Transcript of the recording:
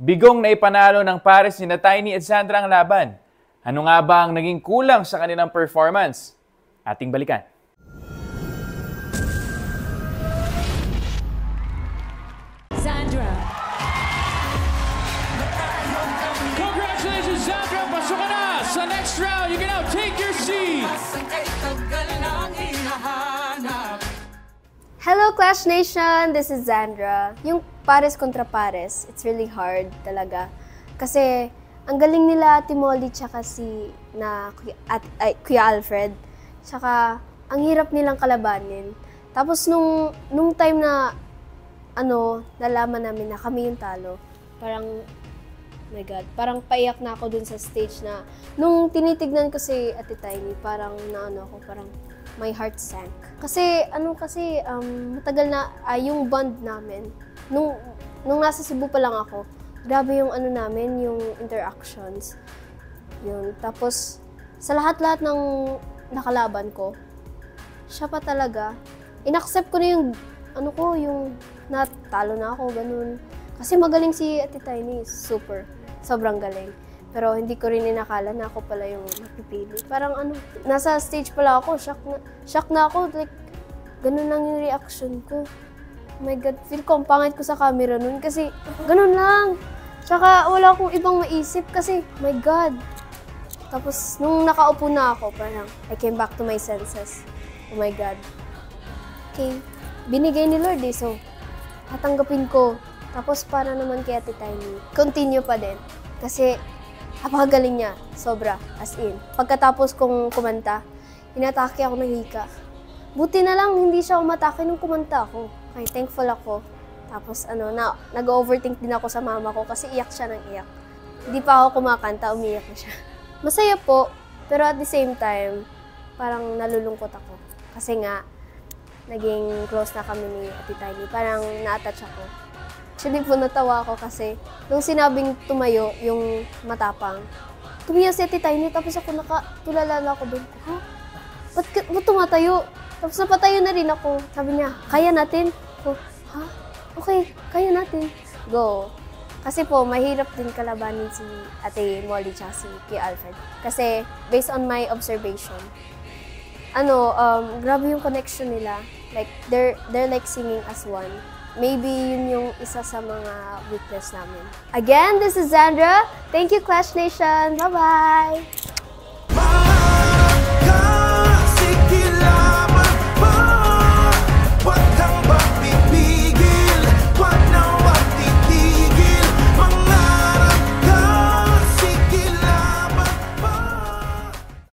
Bigong na ipanalo ng pares ni Tiny at Sandra ang laban. Ano nga ba ang naging kulang sa kanilang performance? Ating balikan. Sandra. Congratulations, Sandra! Pasok ka na sa next round. You can now take your seat. Hello Clash Nation! This is Sandra. Yung pares kontra pares, it's really hard talaga. Kasi ang galing nila Ate Molly tsaka Kuya Alfred. Tsaka ang hirap nilang kalabanin. Tapos nung time na nalaman namin na kami yung talo, parang, oh my God, parang paiyak na ako dun sa stage na nung tinitignan ko si Ate Tiny, parang parang my heart sank. Kasi matagal na yung bond namin. Nung nasa Cebu pa lang ako, grabe yung namin, yung interactions. Yun. Tapos sa lahat-lahat ng nakalaban ko, siya pa talaga. Inaccept ko na yung yung natalo na ako, ganun. Kasi magaling si Ate Tiny, sobrang galing. Pero hindi ko rin inakala na ako pala yung mapipili. Parang nasa stage pala ako, shock na ako. Like, ganun lang yung reaction ko. Oh my God, feel ko ang pangit ko sa camera nun kasi ganun lang. Tsaka wala akong ibang maisip kasi, my God. Tapos nung nakaupo na ako, parang I came back to my senses. Oh my God. Okay, binigay ni Lord so tatanggapin ko. Tapos para naman kay Ate Tiny, continue pa din. Kasi napakagaling niya, sobra, as in. Pagkatapos kong kumanta, inatake ako ng hika. Buti na lang hindi siya umatake nung kumanta ako. Okay, thankful ako. Tapos nag-overthink din ako sa mama ko kasi iyak siya ng iyak. Hindi pa ako kumakanta, umiyak na siya. Masaya po, pero at the same time, parang nalulungkot ako. Kasi nga, naging close na kami ni Ate Tiny. Parang na-attach ako. Actually po natawa ako kasi nung sinabing tumayo yung matapang, tumiyo si Ate Tiny tapos ako nakatulala ako doon. Ha? Ba't tumatayo? Tapos napatayo na rin ako. Sabi niya, kaya natin? Ko, ha? Okay, kaya natin. Go. Kasi po, mahirap din kalabanin si Ate Molly tsaka si Kuya Alfred. Kasi based on my observation, grabe yung connection nila. Like, they're like singing as one. Maybe yun yung isa sa mga weakness namin. Again, this is Sandra. Thank you, Clash Nation. Bye-bye!